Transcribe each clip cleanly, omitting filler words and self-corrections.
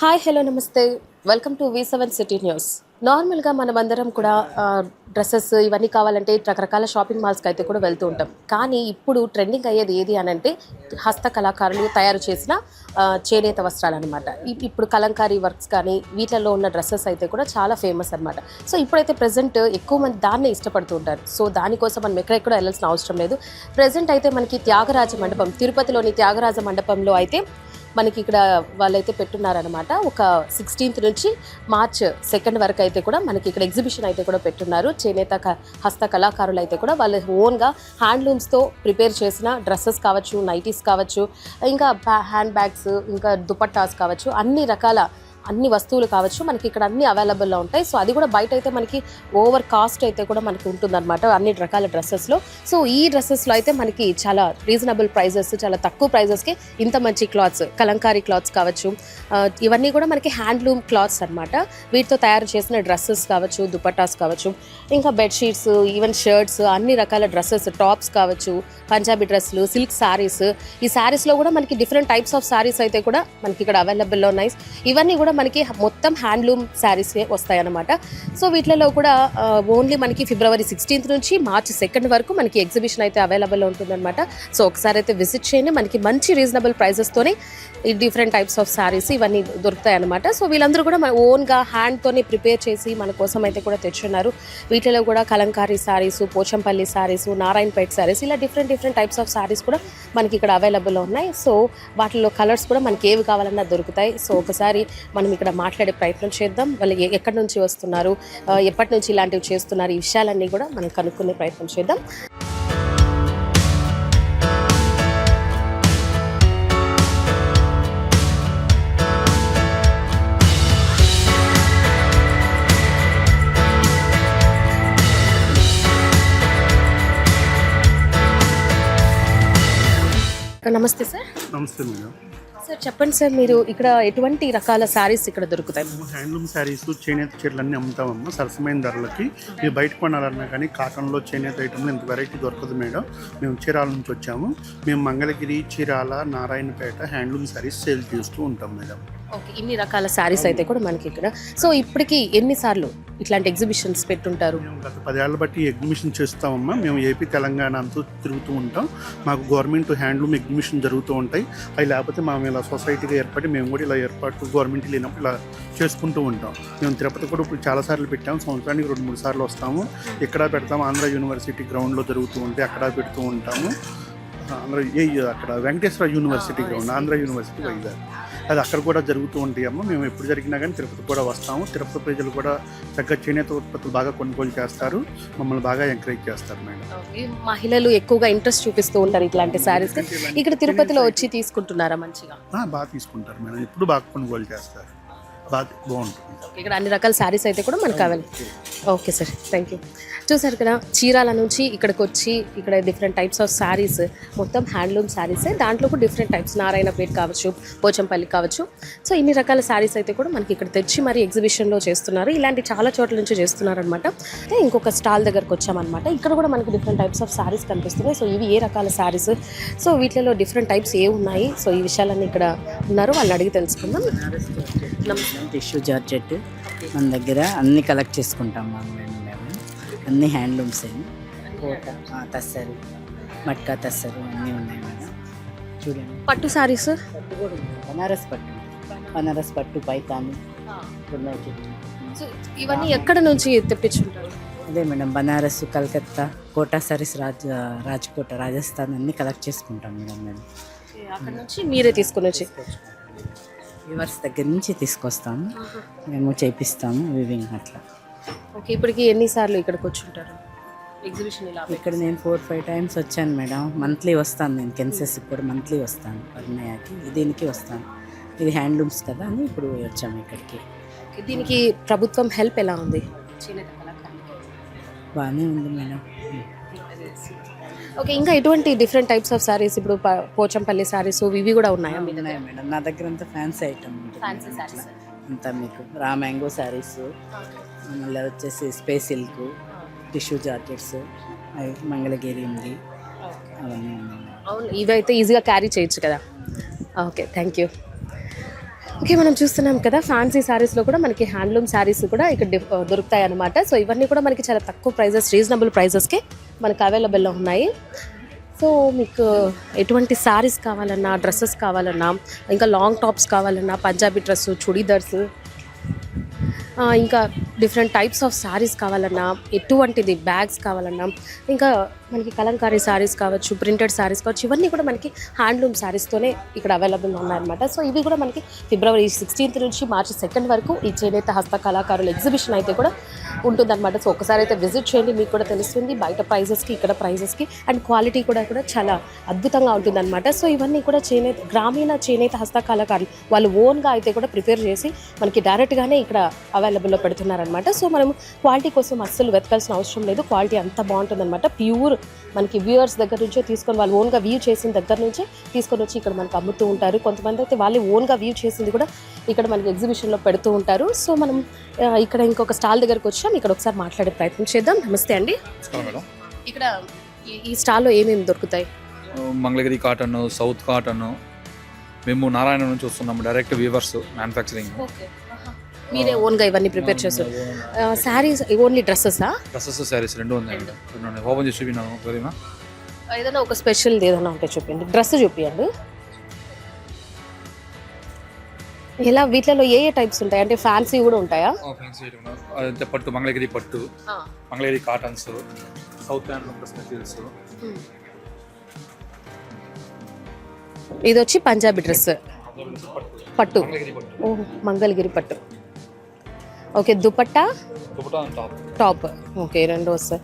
Hi hello నమస్తే welcome to V7 city news. నార్మల్గా మనమందరం కూడా డ్రెస్సెస్ ఇవన్నీ కావాలంటే రకరకాల షాపింగ్ మాల్స్కి అయితే కూడా వెళ్తూ ఉంటాం. కానీ ఇప్పుడు ట్రెండింగ్ అయ్యేది ఏది అని అంటే హస్త కళాకారులు తయారు చేసిన చేనేత వస్త్రాలు అనమాట. ఇప్పుడు కలంకారీ వర్క్స్ కానీ వీటిల్లో ఉన్న డ్రెస్సెస్ అయితే కూడా చాలా ఫేమస్ అనమాట. సో ఇప్పుడైతే ప్రజెంట్ ఎక్కువ మంది దాన్నే ఇష్టపడుతూ ఉంటారు. సో దానికోసం మనం ఎక్కడెక్కడ వెళ్ళాల్సిన అవసరం లేదు. ప్రజెంట్ అయితే మనకి త్యాగరాజ మండపం, తిరుపతిలోని త్యాగరాజ మండపంలో అయితే మనకి ఇక్కడ వాళ్ళైతే పెట్టున్నారనమాట. ఒక 16th నుంచి March 2 వరకు అయితే కూడా మనకి ఇక్కడ ఎగ్జిబిషన్ అయితే కూడా పెట్టున్నారు. చేనేత హస్త కళాకారులు అయితే కూడా వాళ్ళ ఓన్గా హ్యాండ్లూమ్స్తో ప్రిపేర్ చేసిన డ్రెస్సెస్ కావచ్చు, నైటీస్ కావచ్చు, ఇంకా హ్యాండ్ బ్యాగ్స్, ఇంకా దుపట్టాస్ కావచ్చు, అన్ని వస్తువులు కావచ్చు మనకి ఇక్కడ అన్ని అవైలబుల్లో ఉంటాయి. సో అది కూడా బయట అయితే మనకి ఓవర్ కాస్ట్ అయితే కూడా మనకి ఉంటుందన్నమాట అన్ని రకాల డ్రెస్సెస్లో. సో ఈ డ్రెస్సెస్లో అయితే మనకి చాలా రీజనబుల్ ప్రైజెస్, చాలా తక్కువ ప్రైజెస్కి ఇంత మంచి క్లాత్స్, కలంకారీ క్లాత్స్ కావచ్చు, ఇవన్నీ కూడా మనకి హ్యాండ్లూమ్ క్లాత్స్ అనమాట. వీటితో తయారు చేసిన డ్రెస్సెస్ కావచ్చు, దుపట్టాస్ కావచ్చు, ఇంకా బెడ్షీట్స్, ఈవెన్ షర్ట్స్, అన్ని రకాల డ్రెస్సెస్, టాప్స్ కావచ్చు, పంజాబీ డ్రెస్సులు, సిల్క్ శారీస్. ఈ శారీస్లో కూడా మనకి డిఫరెంట్ టైప్స్ ఆఫ్ శారీస్ అయితే కూడా మనకి ఇక్కడ అవైలబుల్లో ఉన్నాయి. ఇవన్నీ కూడా మనకి మొత్తం హ్యాండ్లూమ్ శారీస్ వస్తాయన్నమాట. సో వీటిలో కూడా ఓన్లీ మనకి February 16th నుంచి March 2 వరకు మనకి ఎగ్జిబిషన్ అయితే అవైలబుల్లో ఉంటుందన్నమాట. సో ఒకసారి అయితే విజిట్ చేయండి. మనకి మంచి రీజనబుల్ ప్రైజెస్తోనే ఈ డిఫరెంట్ టైప్స్ ఆఫ్ శారీస్ ఇవన్నీ దొరుకుతాయి అనమాట. సో వీళ్ళందరూ కూడా మన ఓన్గా హ్యాండ్తోనే ప్రిపేర్ చేసి మన కోసం అయితే కూడా తెచ్చున్నారు. వీటిలో కూడా కలంకారీ శారీస్, పోచంపల్లి శారీస్, నారాయణపేట శారీస్, ఇలా డిఫరెంట్ టైప్స్ ఆఫ్ శారీస్ కూడా మనకి ఇక్కడ అవైలబుల్లో ఉన్నాయి. సో వాటిలో కలర్స్ కూడా మనకి ఏవి కావాలన్నా దొరుకుతాయి. సో ఒకసారి మనం ఇక్కడ మాట్లాడే ప్రయత్నం చేద్దాం. వాళ్ళు ఎక్కడి నుంచి వస్తున్నారు, ఎప్పటి నుంచి ఇలాంటివి చేస్తున్నారు, ఈ విషయాలన్నీ కూడా మనం కనుక్కునే ప్రయత్నం చేద్దాం. నమస్తే సార్. నమస్తే మేడం. సార్ చెప్పండి సార్, మీరు ఇక్కడ ఎటువంటి రకాల శారీస్ ఇక్కడ దొరుకుతాయి? హ్యాండ్లూమ్ శారీస్, చేనేత చీరలు అన్నీ అమ్ముతామమ్మా సరసమైన ధరలకి. మీరు బయట కొనాలన్నా కానీ కాటన్లో చేనేత ఐటమ్లో ఇంత వెరైటీ దొరకదు మేడం. మేము చీరాల నుంచి వచ్చాము. మేము మంగళగిరి, చీరాల, నారాయణపేట హ్యాండ్లూమ్ శారీస్ సేల్ చేస్తూ ఉంటాం మేడం. ఓకే, ఇన్ని రకాల శారీస్ అయితే కూడా మనకి ఇక్కడ. సో ఇప్పటికి ఎన్నిసార్లు ఇట్లాంటి ఎగ్జిబిషన్స్ పెట్టుంటారు? మేము గత 10 ఏళ్ళ బట్టి ఎగ్జిబిషన్ చేస్తామమ్మా. మేము ఏపీ, తెలంగాణ అంతా తిరుగుతూ ఉంటాం. మాకు గవర్నమెంట్ హ్యాండ్లూమ్ ఎగ్జిబిషన్ జరుగుతూ ఉంటాయి. అవి లేకపోతే మేము ఇలా సొసైటీగా ఏర్పడి మేము కూడా ఇలా ఏర్పాటు గవర్నమెంట్ లేనప్పుడు ఇలా చేసుకుంటూ ఉంటాం. మేము తిరుపతి కూడా ఇప్పుడు చాలాసార్లు పెట్టాము. సంవత్సరానికి 2-3 సార్లు వస్తాము. ఇక్కడ పెడతాము. ఆంధ్ర యూనివర్సిటీ గ్రౌండ్లో జరుగుతూ ఉంటే అక్కడ పెడుతూ ఉంటాము. అక్కడ Venkateswara university ground, Andhra university Vizag, అది అక్కడ కూడా జరుగుతూ ఉంటాయి అమ్మ. మేము ఎప్పుడు జరిగినా కానీ తిరుపతి కూడా వస్తాము. తిరుపతి ప్రజలు కూడా చక్కగా చేనేత ఉత్పత్తులు బాగా కొనుగోలు చేస్తారు, మమ్మల్ని బాగా ఎంకరేజ్ చేస్తారు మేడం. మహిళలు ఎక్కువగా ఇంట్రెస్ట్ చూపిస్తూ ఉంటారు ఇట్లాంటి శారీస్. ఇక్కడ తిరుపతిలో వచ్చి తీసుకుంటున్నారా? మంచిగా బాగా తీసుకుంటారు మేడం. ఎప్పుడు బాగా కొనుగోలు చేస్తారు, బాగుంటుంది. ఇక్కడ అన్ని రకాల శారీస్ అయితే కూడా మనకు కావాలి. Okay sir, thank you. చూసారు కదా, చీరాల నుంచి ఇక్కడికి వచ్చి ఇక్కడ డిఫరెంట్ టైప్స్ ఆఫ్ శారీస్, మొత్తం హ్యాండ్లూమ్ శారీసే. దాంట్లో కూడా డిఫరెంట్ టైప్స్, నారాయణపేట కావచ్చు, పోచంపల్లి కావచ్చు. సో ఇన్ని రకాల శారీస్ అయితే కూడా మనకి ఇక్కడ తెచ్చి మరి ఎగ్జిబిషన్లో చేస్తున్నారు. ఇలాంటి చాలా చోట్ల నుంచి చేస్తున్నారు అనమాట. అంటే ఇంకొక స్టాల్ దగ్గరకు వచ్చామన్నమాట. ఇక్కడ కూడా మనకి డిఫరెంట్ టైప్స్ ఆఫ్ శారీస్ కనిపిస్తున్నాయి. సో ఇవి ఏ రకాల శారీస్, సో వీటిలో డిఫరెంట్ టైప్స్ ఏ ఉన్నాయి, సో ఈ విషయాలన్నీ ఇక్కడ ఉన్నారు, వాళ్ళని అడిగి తెలుసుకుందాం. టిష్యూ జార్జెట్ మన దగ్గర అన్ని కలెక్ట్ చేసుకుంటాం మేము. అన్ని హ్యాండ్లూమ్స్ అయ్యి కోట, తస్సరు, మట్కా తస్సరు అన్నీ ఉన్నాయి మేడం. చూడండి, పట్టు శారీస్, పట్టు కూడా ఉంది. బనారస్ పట్టు, పైతాని, సో ఇవన్నీ ఎక్కడ నుంచి తెప్పించుంటారు? అదే మేడం, బనారస్, కలకత్తా, కోటా సారీస్, రాజ్కోట, రాజస్థాన్ అన్నీ కలెక్ట్ చేసుకుంటాం మేడం. మేము అక్కడ నుంచి మీరే తీసుకుని వచ్చి వ్యూవర్స్ దగ్గర నుంచి తీసుకొస్తాము, మేము చేపిస్తాము వివింగ్ అట్లా. ఓకే, ఇప్పటికి ఎన్నిసార్లు ఇక్కడికి వచ్చి ఉంటారు ఎగ్జిబిషన్? ఇలా ఇక్కడ నేను 4-5 టైమ్స్ వచ్చాను మేడం. మంత్లీ వస్తాను నేను. కెన్సెస్ కూడా మంత్లీ వస్తాను. పరిణయాకి దీనికి వస్తాను. ఇది హ్యాండ్లూమ్స్ కదా అని ఇప్పుడు వచ్చాము ఇక్కడికి. దీనికి ప్రభుత్వం హెల్ప్ ఎలా ఉంది? బాగానే ఉంది మేడం. ఓకే, ఇంకా ఎటువంటి డిఫరెంట్ టైప్స్ ఆఫ్ శారీస్, ఇప్పుడు పోచంపల్లి శారీస్ ఇవి కూడా ఉన్నాయా? ఉన్నాయి మేడం. నా దగ్గర అంతా ఫ్యాన్సీ ఐటమ్ అంతా. మీకు రా మ్యాంగో శారీస్, మళ్ళీ వచ్చేసి space silk, tissue georgettes, Mangalagiri ఉంది, అవన్నీ ఉన్నాయి. అవును, ఇవైతే ఈజీగా క్యారీ చేయొచ్చు కదా. Okay, thank you. ఓకే, మనం చూస్తున్నాం కదా ఫ్యాన్సీ శారీస్లో కూడా మనకి హ్యాండ్లూమ్ శారీస్ కూడా ఇక్కడ దొరుకుతాయి అనమాట. సో ఇవన్నీ కూడా మనకి చాలా తక్కువ ప్రైజెస్, రీజనబుల్ ప్రైజెస్కి మనకి అవైలబుల్లో ఉన్నాయి. సో మీకు ఎటువంటి శారీస్ కావాలన్నా, డ్రెస్సెస్ కావాలన్నా, ఇంకా లాంగ్ టాప్స్ కావాలన్నా, పంజాబీ డ్రెస్సు, చుడీదార్స్, ఇంకా డిఫరెంట్ టైప్స్ ఆఫ్ శారీస్ కావాలన్నా, ఎటువంటిది బ్యాగ్స్ కావాలన్నా, ఇంకా మనకి కలంకారీ శారీస్ కావచ్చు, ప్రింటెడ్ శారీస్ కావచ్చు, ఇవన్నీ కూడా మనకి హ్యాండ్లూమ్ శారీస్తోనే ఇక్కడ అవైలబుల్ ఉన్నాయన్నమాట. సో ఇవి కూడా మనకి ఫిబ్రవరి 16th నుంచి మార్చి 2nd వరకు ఈ చేనేత హస్త కళాకారుల ఎగ్జిబిషన్ అయితే కూడా ఉంటుందన్నమాట. సో ఒకసారి అయితే విజిట్ చేయండి, మీకు కూడా తెలుస్తుంది బయట ప్రైజెస్కి ఇక్కడ ప్రైజెస్కి, అండ్ క్వాలిటీ కూడా చాలా అద్భుతంగా ఉంటుందన్నమాట. సో ఇవన్నీ కూడా గ్రామీణ చేనేత హస్త కళాకారులు వాళ్ళు ఓన్గా అయితే కూడా ప్రిపేర్ చేసి మనకి డైరెక్ట్గానే ఇక్కడ అవైలబుల్లో పెడుతున్నారనమాట. సో మనం క్వాలిటీ కోసం అస్సలు వెతకాల్సిన అవసరం లేదు, క్వాలిటీ అంత బాగుంటుందన్నమాట. ప్యూర్ మనకి వ్యూవర్స్ దగ్గర నుంచే తీసుకొని వాళ్ళు ఓన్గా వ్యూ చేసిన దగ్గర నుంచే తీసుకొని వచ్చి ఇక్కడ మనకు అమ్ముతూ ఉంటారు. కొంతమంది అయితే వాళ్ళు ఓన్గా వ్యూ చేసింది కూడా ఇక్కడ మనకి ఎగ్జిబిషన్లో పెడుతూ ఉంటారు. సో మనం ఇక్కడ ఇంకొక స్టాల్ దగ్గరకు వచ్చాం, ఇక్కడ ఒకసారి మాట్లాడే ప్రయత్నం చేద్దాం. నమస్తే అండి. ఇక్కడ ఈ స్టాల్లో ఏమేమి దొరుకుతాయి? మంగళగిరి కాటన్, సౌత్ కాటన్, మేము నారాయణ నుంచి వస్తున్నాము, డైరెక్ట్ వీవర్స్ మ్యానుఫ్యాక్చరింగ్. మీరే ఓన్గా ఇవన్నీ ప్రిపేర్ చేస్తారు? శారీస్ ఓన్లీ డ్రెస్సెసా? డ్రెస్సెస్ శారీస్ రెండు ఉన్నాయండి. ఓపెన్ చేసి చూపినాను ఒకవేళ. ఏదైనా ఒక స్పెషల్ ఏదైనా ఉంటే చూపించండి, డ్రెస్ చూపించండి. ఇలా వీటిలో ఏ టైప్స్ ఉంటాయి అంటే ఫ్యాన్సీ కూడా ఉంటాయా? అంటే పట్టు, మంగళగిరి పట్టు, మంగళగిరి కాటన్స్, సౌత్ స్పెషల్స్. ఇది వచ్చి పంజాబీ డ్రెస్ పట్టు, మంగళగిరి పట్టు. Okay, dupatta, top. ఓకే, రెండు వస్తాయి.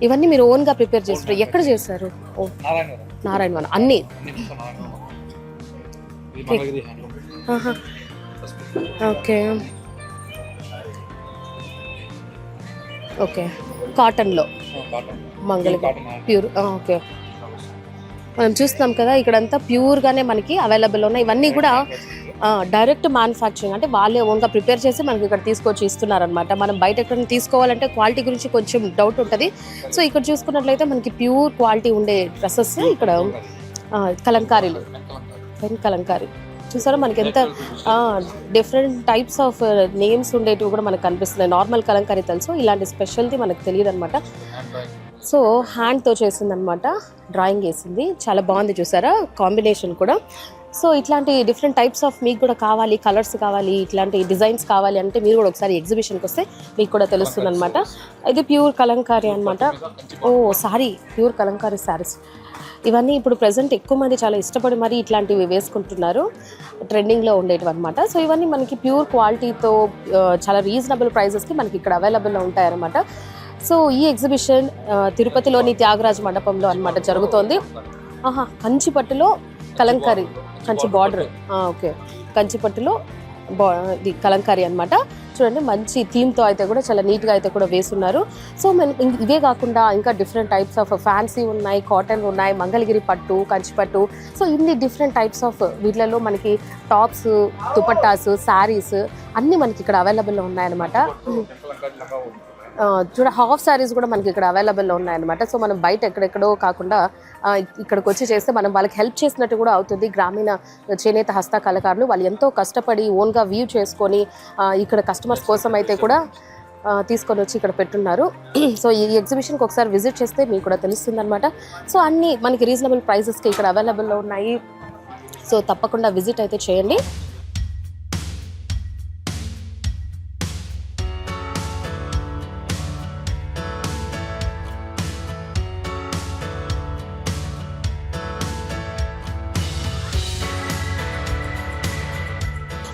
ఇవన్నీ మీరు ఓన్గా ప్రిపేర్ చేస్తారు? ఎక్కడ చేస్తారు? నారాయణ అన్నీ. ఓకే ఓకే, కాటన్లో మంగళగిరి ప్యూర్. ఓకే, మనం చూస్తున్నాం కదా ఇక్కడంతా ప్యూర్గానే మనకి అవైలబుల్ ఉన్నాయి. ఇవన్నీ కూడా డైరెక్ట్ మ్యానుఫ్యాక్చరింగ్, అంటే వాళ్ళే ఓన్గా ప్రిపేర్ చేసి మనకి ఇక్కడ తీసుకొచ్చి ఇస్తున్నారనమాట. మనం బయట ఎక్కడ తీసుకోవాలంటే క్వాలిటీ గురించి కొంచెం డౌట్ ఉంటుంది. సో ఇక్కడ చూసుకున్నట్లయితే మనకి ప్యూర్ క్వాలిటీ ఉండే డ్రెస్సెస్ ఇక్కడ కలంకారీలు, పెన్ కలంకారీ చూసారా మనకి ఎంత డిఫరెంట్ టైప్స్ ఆఫ్ నేమ్స్ ఉండేటివి కూడా మనకు కనిపిస్తున్నాయి. నార్మల్ కలంకారీ తెలుసు, ఇలాంటి స్పెషల్టీ మనకు తెలియదు అనమాట. సో హ్యాండ్తో చేసిందనమాట, డ్రాయింగ్ వేసింది, చాలా బాగుంది చూసారా కాంబినేషన్ కూడా. సో ఇట్లాంటి డిఫరెంట్ టైప్స్ ఆఫ్ మీకు కూడా కావాలి, కలర్స్ కావాలి, ఇట్లాంటి డిజైన్స్ కావాలి అంటే మీరు కూడా ఒకసారి ఎగ్జిబిషన్కి వస్తే మీకు కూడా తెలుస్తుంది అనమాట. ఇది ప్యూర్ కలంకారీ అనమాట. ఓ సారీ, ప్యూర్ కలంకారీ శారీస్ ఇవన్నీ ఇప్పుడు ప్రజెంట్ ఎక్కువ మంది చాలా ఇష్టపడి మరి ఇట్లాంటివి వేసుకుంటున్నారు, ట్రెండింగ్లో ఉండేటివి అనమాట. సో ఇవన్నీ మనకి ప్యూర్ క్వాలిటీతో చాలా రీజనబుల్ ప్రైజెస్కి మనకి ఇక్కడ అవైలబుల్లో ఉంటాయన్నమాట. సో ఈ ఎగ్జిబిషన్ తిరుపతిలోని త్యాగరాజ మండపంలో అనమాట జరుగుతోంది. కంచిపట్టులో కలంకారీ, కంచి బార్డర్. ఓకే, కంచిపట్టులో ఇది కలంకారీ అనమాట. చూడండి మంచి థీమ్తో అయితే కూడా చాలా నీట్గా అయితే కూడా వేస్తున్నారు. సో ఇవే కాకుండా ఇంకా డిఫరెంట్ టైప్స్ ఆఫ్ ఫ్యాన్సీ ఉన్నాయి, కాటన్ ఉన్నాయి, మంగళగిరి పట్టు, కంచిపట్టు. సో ఇన్ని డిఫరెంట్ టైప్స్ ఆఫ్ వీటిలలో మనకి టాప్స్, దుపట్టాస్, శారీస్ అన్నీ మనకి ఇక్కడ అవైలబుల్లో ఉన్నాయన్నమాట. చూడ హాఫ్ శారీస్ కూడా మనకి ఇక్కడ అవైలబుల్లో ఉన్నాయన్నమాట. సో మనం బయట ఎక్కడెక్కడో కాకుండా ఇక్కడికి వచ్చి చేస్తే మనం వాళ్ళకి హెల్ప్ చేసినట్టు కూడా అవుతుంది. గ్రామీణ చేనేత హస్త కళాకారులు వాళ్ళు ఎంతో కష్టపడి ఓన్గా వ్యూ చేసుకొని ఇక్కడ కస్టమర్స్ కోసం అయితే కూడా తీసుకొని వచ్చి ఇక్కడ పెట్టున్నారు. సో ఈ ఎగ్జిబిషన్కి ఒకసారి విజిట్ చేస్తే మీకు కూడా తెలుస్తుంది అనమాట. సో అన్నీ మనకి రీజనబుల్ ప్రైజెస్కి ఇక్కడ అవైలబుల్లో ఉన్నాయి. సో తప్పకుండా విజిట్ అయితే చేయండి.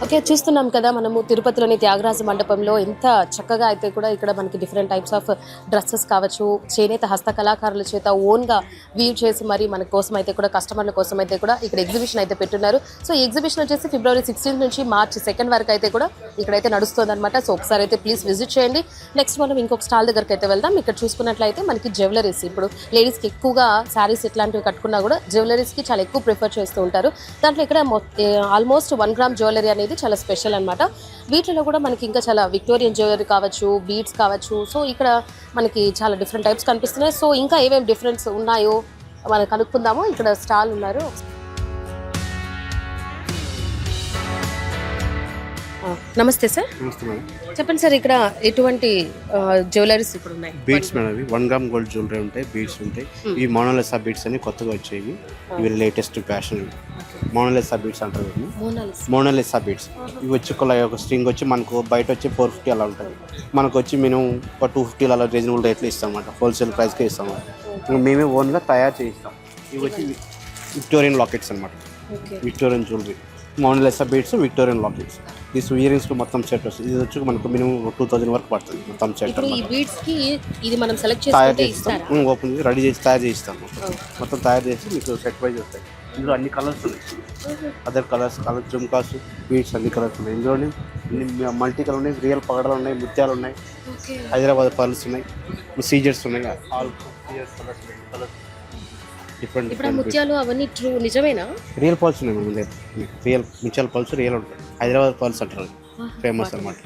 ఓకే, చూస్తున్నాం కదా మనము తిరుపతిలోని త్యాగరాజ మండపంలో ఎంత చక్కగా అయితే కూడా ఇక్కడ మనకి డిఫరెంట్ టైప్స్ ఆఫ్ డ్రెస్సెస్ కావచ్చు, చేనేత హస్త కళాకారుల చేత ఓన్గా వ్యూ చేసి మరి మన కోసం అయితే కూడా కస్టమర్ల కోసం అయితే కూడా ఇక్కడ ఎగ్జిబిషన్ అయితే పెట్టున్నారు. సో ఈ ఎగ్జిబిషన్ వచ్చేసి ఫిబ్రవరి 16th నుంచి మార్చి 2nd వరకు అయితే కూడా ఇక్కడైతే నడుస్తుంది అనమాట. సో ఒకసారి అయితే ప్లీజ్ విజిట్ చేయండి. నెక్స్ట్ మనం ఇంకొక స్టాల్ దగ్గరికి అయితే వెళ్దాం. ఇక్కడ చూసుకున్నట్లయితే మనకి జ్యువెలరీస్, ఇప్పుడు లేడీస్కి ఎక్కువగా శారీస్ ఇట్లాంటివి కట్టుకున్నా కూడా జ్యువెలరీస్కి చాలా ఎక్కువ ప్రిఫర్ చేస్తూ ఉంటారు. దాంట్లో ఇక్కడ ఆల్మోస్ట్ 1 గ్రామ్ జ్యువెలరీ అనేది చాలా స్పెషల్ అనమాట. వీటిలో కూడా మనకి ఇంకా చాలా విక్టోరియన్ జ్యువెలరీ కావచ్చు, బీడ్స్ కావచ్చు. సో ఇక్కడ మనకి చాలా డిఫరెంట్ టైప్స్ కనిపిస్తున్నాయి. సో ఇంకా ఏమేమి డిఫరెన్స్ ఉన్నాయో మనం కనుక్కుందాము. ఇక్కడ స్టాల్ ఉన్నారు. నమస్తే సార్, నమస్తే మేడం. చెప్పండి సార్, ఇక్కడ ఎటువంటి జ్యువెలరీస్ ఇప్పుడు ఉన్నాయి? బీడ్స్ మేడం, ఇవి 1 గ్రామ్ గోల్డ్ జ్యువెలరీ ఉంటాయి, బీడ్స్ ఉంటాయి. ఇవి మోనాలిసా బీడ్స్ అని కొత్తగా వచ్చాయి. ఇవి లేటెస్ట్ ఫ్యాషన్. మోనాలిసా బీడ్స్ అంటారు వీటిని. మోనాలిసా బీడ్స్ ఇవి వచ్చి ఒక స్ట్రింగ్ వచ్చి మనకు బయట వచ్చి 450 అలా ఉంటుంది. మనకు వచ్చి మినిమం ఒక 250 అలా రీజనబుల్ రేట్లో ఇస్తాం అన్నమాట. హోల్సేల్ ప్రైస్కే ఇస్తాం అన్నమాట. మేమే ఓన్గా తయారు చేయిస్తాం. ఇవి వచ్చి విక్టోరియన్ లాకెట్స్ అనమాట. Victorian jewellery, Mona Lisa beads, Victorian lockets. ఈ ఇయరింగ్స్ మొత్తం సెట్ వస్తుంది. ఇది వచ్చి మనకు మినిమం 2000 వరకు పడుతుంది మొత్తం సెట్. ఇప్పుడు ఈ బీడ్స్ కి ఇది మనం సెలెక్ట్ తయారు చేసుకుంటే చేస్తాం, ఇస్తారా? ఓపెన్ చేసి రెడీ చేసి తయారు చేయిస్తాం. మొత్తం తయారు చేసి మీకు సెట్ వైజ్ వస్తాయి. ఇందులో అన్ని కలర్స్ ఉన్నాయి, అదర్ కలర్స్, జుమ్కాస్, బీడ్స్ అన్ని కలర్స్ ఉన్నాయి. ఇందులోనే మల్టీ కలర్ ఉన్నాయి, రియల్ పగడలు ఉన్నాయి, ముత్యాలు ఉన్నాయి, హైదరాబాద్ పర్ల్స్ ఉన్నాయి, సీజర్స్ ఉన్నాయి. ఆల్ సీజర్స్ కలర్స్ డిఫరెంట్ ఇప్పుడు ఆ ముత్యాలు అవన్నీ ట్రూ నిజమేనా? రియల్ పర్ల్స్ ఉన్నాయి మన దగ్గర. రియల్ ముత్యాల పర్ల్స్ రియల్ ఉంటాయి. హైదరాబాద్ పర్ల్స్ అంటారు, ఫేమస్ అనమాట.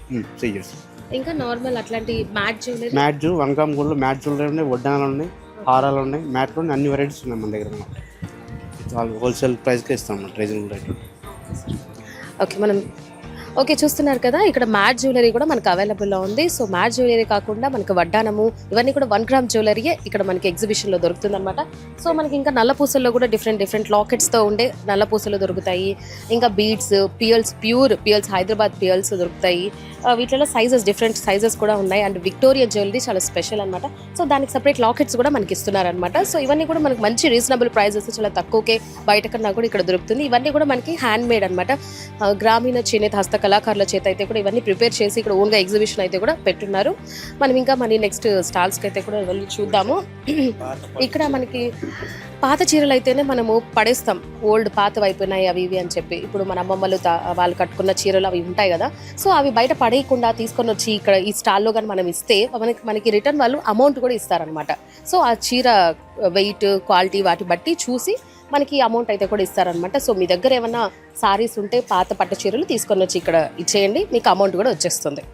సీజర్స్ ఇంకా నార్మల్ అట్లాంటి మ్యాట్ జ్యువెలరీ, మ్యాట్ 1 గ్రామ్ గోల్డ్లో మ్యాట్ జ్యువెలరీ ఉన్నాయి, వడ్డానాలు ఉన్నాయి, హారాలు ఉన్నాయి, మ్యాట్లో అన్ని వెరైటీస్ ఉన్నాయి మన దగ్గర. హోల్సేల్ ప్రైస్కే ఇస్తాం అన్నమాట, రీజనబుల్ రేట్. ఓకే మనం ఓకే చూస్తున్నారు కదా, ఇక్కడ మ్యాట్ జ్యువెలరీ కూడా మనకు అవైలబుల్లో ఉంది. సో మ్యాట్ జ్యువెలరీ కాకుండా మనకు వడ్డానము ఇవన్నీ కూడా 1 గ్రామ్ జ్యువెలరీయే ఇక్కడ మనకి ఎగ్జిబిషన్లో దొరుకుతుంది అనమాట. సో మనకి ఇంకా నల్ల పూసల్లో కూడా డిఫరెంట్ లాకెట్స్తో ఉండే నల్ల పూసలు దొరుకుతాయి. ఇంకా బీడ్స్, ప్యూర్ పియల్స్, హైదరాబాద్ పియల్స్ దొరుకుతాయి. వీటిలో డిఫరెంట్ సైజెస్ కూడా ఉన్నాయి. అండ్ విక్టోరియా జ్యువెలరీ చాలా స్పెషల్ అనమాట. సో దానికి సపరేట్ లాకెట్స్ కూడా మనకి ఇస్తున్నారనమాట. సో ఇవన్నీ కూడా మనకి మంచి రీజనబుల్ ప్రైజెస్, చాలా తక్కువకే బయట కన్నా కూడా ఇక్కడ దొరుకుతుంది. ఇవన్నీ కూడా మనకి హ్యాండ్ మేడ్ అనమాట. గ్రామీణ చేనేత హస్త కళాకారుల చేత అయితే కూడా ఇవన్నీ ప్రిపేర్ చేసి ఇక్కడ ఓన్గా ఎగ్జిబిషన్ అయితే కూడా పెట్టున్నారు. మనం ఇంకా మన నెక్స్ట్ స్టాల్స్కి అయితే కూడా వెళ్ళి చూద్దాము. ఇక్కడ మనకి పాత చీరలు అయితేనే మనము పడేస్తాం, ఓల్డ్ పాతవి అయిపోయినాయి అవి ఇవి అని చెప్పి. ఇప్పుడు మన అమ్మమ్మలు వాళ్ళు కట్టుకున్న చీరలు అవి ఉంటాయి కదా, సో అవి బయట పడేయకుండా తీసుకొని వచ్చి ఇక్కడ ఈ స్టాల్లో కానీ మనం ఇస్తే మనకి రిటర్న్ వాళ్ళు అమౌంట్ కూడా ఇస్తారనమాట. సో ఆ చీర వెయిట్, క్వాలిటీ వాటి బట్టి చూసి మనకి అమౌంట్ అయితే కూడా ఇస్తారనమాట. సో మీ దగ్గర ఏమైనా సారీస్ ఉంటే పాత పట్టు చీరలు తీసుకొని వచ్చి ఇక్కడ ఇచ్చేయండి, మీకు అమౌంట్ కూడా వచ్చేస్తుంది.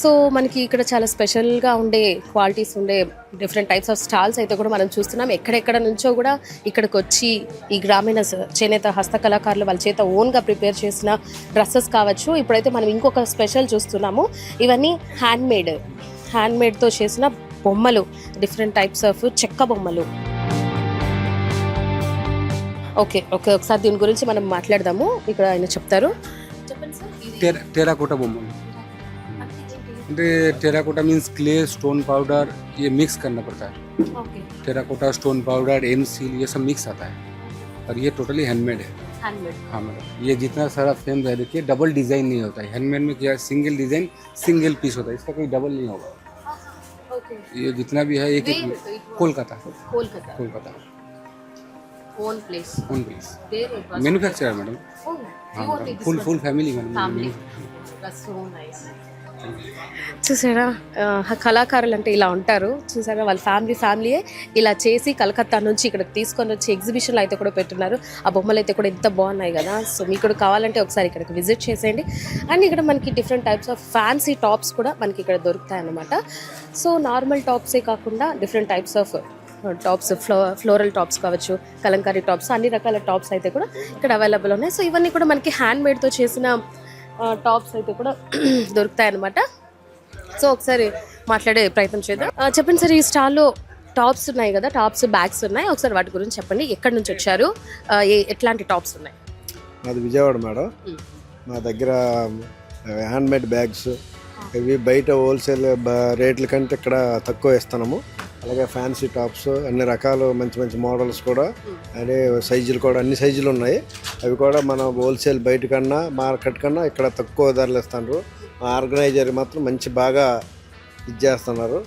సో మనకి ఇక్కడ చాలా స్పెషల్గా ఉండే క్వాలిటీస్ ఉండే డిఫరెంట్ టైప్స్ ఆఫ్ స్టాల్స్ అయితే కూడా మనం చూస్తున్నాం. ఎక్కడెక్కడ నుంచో కూడా ఇక్కడికి వచ్చి ఈ గ్రామీణ చేనేత హస్తకళాకారులు వాళ్ళ చేత ఓన్గా ప్రిపేర్ చేసిన డ్రెస్సెస్ కావచ్చు. ఇప్పుడైతే మనం ఇంకొక స్పెషల్ చూస్తున్నాము. ఇవన్నీ హ్యాండ్మేడ్తో చేసిన బొమ్మలు, డిఫరెంట్ టైప్స్ ఆఫ్ చెక్క బొమ్మలు. ఓకే ఒకసారి దీని గురించి మనం మాట్లాడదాము. ఇక్కడ ఆయన చెప్తారు. చెప్పండి సార్. टेराकोटा बोमल అంటే terracotta means clay, stone powder, ये मिक्स करना पड़ता है. Okay terracotta, stone powder, M-Seal, ये सब मिक्स आता है और ये टोटली हैंडमेड है. హ్యాండ్మేడ్. हाँ मैडम, ये जितना सारा फ्रेम है देखिए डबल डिजाइन नहीं होता है. हैंडमेड में क्या सिंगल डिजाइन सिंगल पीस होता है, इसका कोई डबल नहीं होगा. ఓకే ये जितना भी है एक Kolkata own place, own piece manufacturer madam. हाँ मैडम, फुल फैमिली मैडम. చూసారా, కళాకారులు అంటే ఇలా ఉంటారు. చూసారా, వాళ్ళ ఫ్యామిలీయే ఇలా చేసి కలకత్తా నుంచి ఇక్కడికి తీసుకొని వచ్చి ఎగ్జిబిషన్లో అయితే కూడా పెట్టున్నారు. ఆ బొమ్మలు అయితే కూడా ఎంత బాగున్నాయి కదా. సో మీకు కూడా కావాలంటే ఒకసారి ఇక్కడికి విజిట్ చేసేయండి. అండ్ ఇక్కడ మనకి different types of fancy tops కూడా మనకి ఇక్కడ దొరుకుతాయి అన్నమాట. సో నార్మల్ టాప్సే కాకుండా different types of tops, floral tops కావచ్చు, కలంకారీ టాప్స్, అన్ని రకాల టాప్స్ అయితే కూడా ఇక్కడ అవైలబుల్ ఉన్నాయి. సో ఇవన్నీ కూడా మనకి హ్యాండ్మేడ్తో చేసిన టాప్స్ అయితే కూడా దొరుకుతాయి అన్నమాట. సో ఒకసారి మాట్లాడే ప్రయత్నం చేద్దాం. చెప్పండి సార్, ఈ స్టాల్లో టాప్స్ ఉన్నాయి కదా, టాప్స్, బ్యాగ్స్ ఉన్నాయి, ఒకసారి వాటి గురించి చెప్పండి. ఎక్కడి నుంచి వచ్చారు, ఎట్లాంటి టాప్స్ ఉన్నాయి? అది విజయవాడ మేడం. మా దగ్గర హ్యాండ్మేడ్ బ్యాగ్స్ ఇవి బయట హోల్సేల్ రేట్ల కంటే ఇక్కడ తక్కువ ఇస్తున్నాము. అలాగే ఫ్యాన్సీ టాప్స్, అన్ని రకాలు మంచి మోడల్స్ కూడా, అదే సైజులు కూడా అన్ని సైజులు ఉన్నాయి. అవి కూడా మనం హోల్సేల్ బయట కన్నా మార్కెట్ కన్నా ఇక్కడ తక్కువ ధరలు ఇస్తున్నారు. ఆర్గనైజర్ మాత్రం బాగా ఇది చేస్తున్నారు.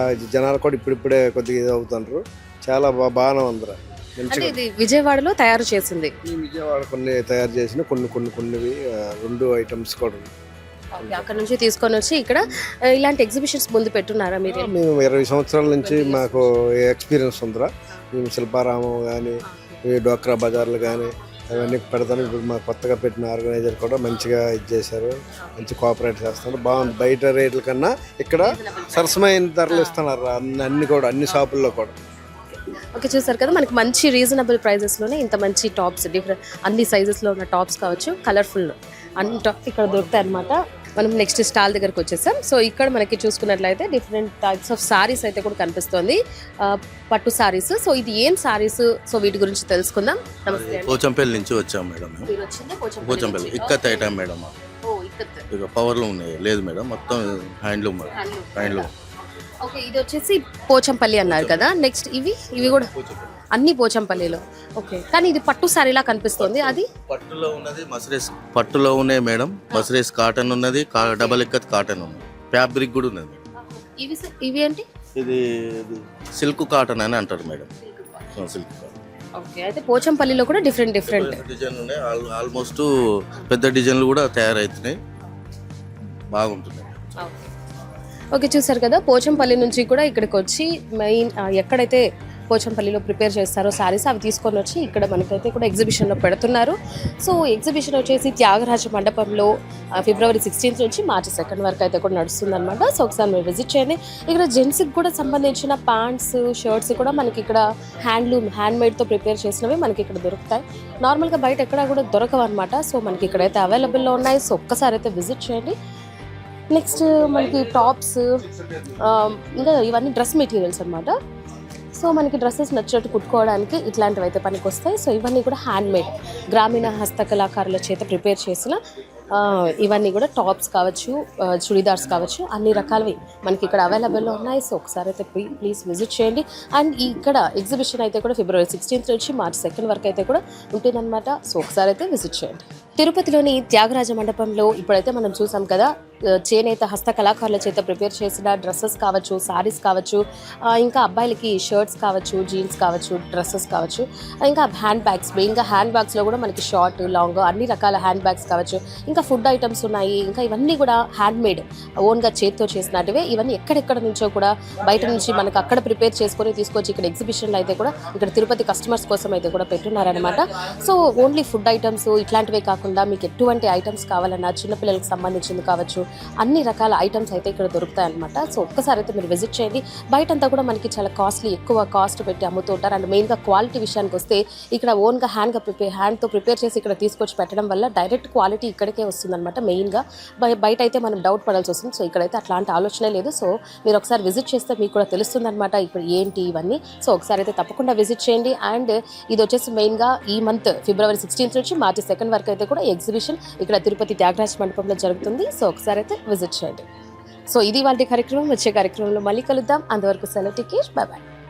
అది జనాలు కూడా ఇప్పుడిప్పుడే కొద్దిగా ఇది అవుతున్నారు. చాలా బాగానే ఉంది. అంటే ఇది విజయవాడలో తయారు చేసింది. విజయవాడ కొన్ని తయారు చేసిన కొన్నివి 2 ఐటమ్స్ కూడా ఉన్నాయి. అక్కడ నుంచి తీసుకొని వచ్చి ఇక్కడ ఇలాంటి ఎగ్జిబిషన్స్ ముందు పెట్టున్నారా మీరు? మేము 20 సంవత్సరాల నుంచి మాకు ఎక్స్పీరియన్స్ ఉందిరా. మేము శిల్పారామం కానీ, డోక్రా బజార్లు కానీ అవన్నీ పెడతాను. ఇప్పుడు మా కొత్తగా పెట్టిన ఆర్గనైజర్ కూడా మంచిగా ఇది చేశారు, మంచి కోఆపరేట్ చేస్తున్నారు. బాగుంది. బయట రేట్ల కన్నా ఇక్కడ సరసమైన ధరలు ఇస్తున్నారు అన్ని షాపుల్లో కూడా. ఓకే, చూసారు కదా మనకి మంచి రీజనబుల్ ప్రైజెస్లోనే ఇంత మంచి టాప్స్ డిఫరెంట్ అన్ని సైజెస్లో ఉన్న టాప్స్ కావచ్చు, కలర్ఫుల్ అన్ని టాప్ ఇక్కడ దొరుకుతాయి అనమాట. మనం నెక్స్ట్ స్టాల్ దగ్గరకు వచ్చేసాం. సో ఇక్కడ మనకి చూసుకున్నట్లయితే డిఫరెంట్ టైప్స్ ఆఫ్ సారీస్ అయితే కూడా కనిపిస్తుంది, పట్టు సారీస్. సో ఇది ఏం సారీస్, సో వీటి గురించి తెలుసుకుందాం. నమస్తే అండి. పోచంపల్లి నుంచి వచ్చాం మేడం మేము. మీరు వచ్చింది పోచంపల్లి నుంచి. ఇక్కత్ ఐటమ్ మేడం ఓ, ఇక్కత్. ఇక పవర్లో ఉన్నాయి లేదు మేడం, మొత్తం హ్యాండ్లూమ్ మేడం. హ్యాండ్లూమ్ ఓకే, ఇది వచ్చేసి పోచంపల్లి అన్నారు కదా. నెక్స్ట్ ఇవి కూడా అన్ని పోచంపల్లిలో. ఓకే, కానీ ఇది పట్టు సారీలా కనిపిస్తుంది. అది పట్టులో ఉన్నది మసరేస్, పట్టులో ఉన్నాయి మేడం. మసరేస్ కాటన్ ఉన్నది, డబల్ ఇక్కత్ కాటన్ ఉన్నది, ఫ్యాబ్రిక్ కూడా ఉన్నది మేడం. ఇవి ఏంటి? ఇది సిల్క్ కాటన్ అని అంటారు మేడం. Silk cotton. ఓకే, అయితే పోచంపల్లిలో కూడా డిఫరెంట్ డిజైన్లు ఉన్నాయి. ఆల్మోస్ట్ పెద్ద డిజైన్లు కూడా తయారవుతున్నాయి, బాగుంటున్నాయి. ఓకే, చూసారు కదా పోచంపల్లి నుంచి కూడా ఇక్కడికి వచ్చి మెయిన్ ఎక్కడైతే పోచంపల్లిలో ప్రిపేర్ చేస్తారో సారీస్ అవి తీసుకొని వచ్చి ఇక్కడ మనకైతే కూడా ఎగ్జిబిషన్లో పెడుతున్నారు. సో ఎగ్జిబిషన్ వచ్చేసి త్యాగరాజ మండపంలో ఫిబ్రవరి 16 నుంచి మార్చి 2 వరకు అయితే కూడా నడుస్తుంది అనమాట. సో ఒకసారి మీరు విజిట్ చేయండి. ఇక్కడ జెంట్స్కి కూడా సంబంధించిన ప్యాంట్స్, షర్ట్స్ కూడా మనకి ఇక్కడ హ్యాండ్మేడ్తో ప్రిపేర్ చేసినవి మనకి ఇక్కడ దొరుకుతాయి. నార్మల్గా బయట ఎక్కడా కూడా దొరకవు అనమాట. సో మనకి ఇక్కడైతే అవైలబుల్లో ఉన్నాయి. సో ఒక్కసారి అయితే విజిట్ చేయండి. నెక్స్ట్ మనకి టాప్స్, ఇంకా ఇవన్నీ డ్రెస్ మెటీరియల్స్ అనమాట. సో మనకి డ్రెస్సెస్ నచ్చినట్టు కుట్టుకోవడానికి ఇట్లాంటివి అయితే పనికి వస్తాయి. సో ఇవన్నీ కూడా హ్యాండ్మేడ్, గ్రామీణ హస్తకళాకారుల చేత ప్రిపేర్ చేసిన ఇవన్నీ కూడా టాప్స్ కావచ్చు, చుడీదార్స్ కావచ్చు, అన్ని రకాలవి మనకి ఇక్కడ అవైలబుల్లో ఉన్నాయి. సో ఒకసారి అయితే ప్లీజ్ విజిట్ చేయండి. అండ్ ఇక్కడ ఎగ్జిబిషన్ అయితే కూడా ఫిబ్రవరి 16 నుంచి మార్చి 2 వరకు అయితే కూడా ఉంటుందన్నమాట. సో ఒకసారి అయితే విజిట్ చేయండి. తిరుపతిలోని త్యాగరాజ మండపంలో ఇప్పుడైతే మనం చూసాం కదా, చేనేత హస్తకళాకారుల చేత ప్రిపేర్ చేసిన డ్రెస్సెస్ కావచ్చు, సారీస్ కావచ్చు, ఇంకా అబ్బాయిలకి షర్ట్స్ కావచ్చు, జీన్స్ కావచ్చు, డ్రెస్సెస్ కావచ్చు, ఇంకా హ్యాండ్ బ్యాగ్స్, మెయిన్గా హ్యాండ్ బ్యాగ్స్లో కూడా మనకి షార్ట్, లాంగ్ అన్ని రకాల హ్యాండ్ బ్యాగ్స్ కావచ్చు, ఇంకా ఫుడ్ ఐటమ్స్ ఉన్నాయి. ఇంకా ఇవన్నీ కూడా హ్యాండ్మేడ్, ఓన్గా చేతితో చేసినట్టువే. ఇవన్నీ ఎక్కడెక్కడ నుంచో కూడా బయట నుంచి మనకు అక్కడ ప్రిపేర్ చేసుకొని తీసుకొచ్చి ఇక్కడ ఎగ్జిబిషన్లో అయితే కూడా ఇక్కడ తిరుపతి కస్టమర్స్ కోసం అయితే కూడా పెట్టున్నారనమాట. సో ఓన్లీ ఫుడ్ ఐటమ్స్ ఇట్లాంటివే కాకుండా మీకు ఎటువంటి ఐటమ్స్ కావాలన్నా, చిన్నపిల్లలకు సంబంధించింది కావచ్చు, అన్ని రకాల ఐటమ్స్ అయితే ఇక్కడ దొరుకుతాయి అనమాట. సో ఒక్కసారి అయితే మీరు విజిట్ చేయండి. బయటంతా కూడా మనకి చాలా కాస్ట్లీ, ఎక్కువ కాస్ట్ పెట్టి అమ్ముతూ ఉంటారు. అండ్ మెయిన్గా క్వాలిటీ విషయానికి వస్తే ఇక్కడ ఓన్గా హ్యాండ్తో ప్రిపేర్ చేసి ఇక్కడ తీసుకొచ్చి పెట్టడం వల్ల డైరెక్ట్ క్వాలిటీ ఇక్కడికే వస్తుందన్నమాట. మెయిన్గా బయట అయితే మనం డౌట్ పడాల్సి వస్తుంది. సో ఇక్కడైతే అట్లాంటి ఆలోచనే లేదు. సో మీరు ఒకసారి విజిట్ చేస్తే మీకు కూడా తెలుస్తుందన్నమాట ఇక్కడ ఏంటి ఇవన్నీ. సో ఒకసారి అయితే తప్పకుండా విజిట్ చేయండి. అండ్ ఇది వచ్చేసి మెయిన్గా ఈ మంత్ ఫిబ్రవరి 16 నుంచి మార్చి 2 వరకు అయితే కూడా ఎగ్జిబిషన్ ఇక్కడ తిరుపతి త్యాగరాజ మండపంలో జరుగుతుంది. సో ఒకసారి అయితే విజిట్ చేయండి. సో ఇది వాళ్ళ కార్యక్రమం. వచ్చే కార్యక్రమంలో మళ్ళీ కలుద్దాం. అంతవరకు సెలవు. Take care, by by.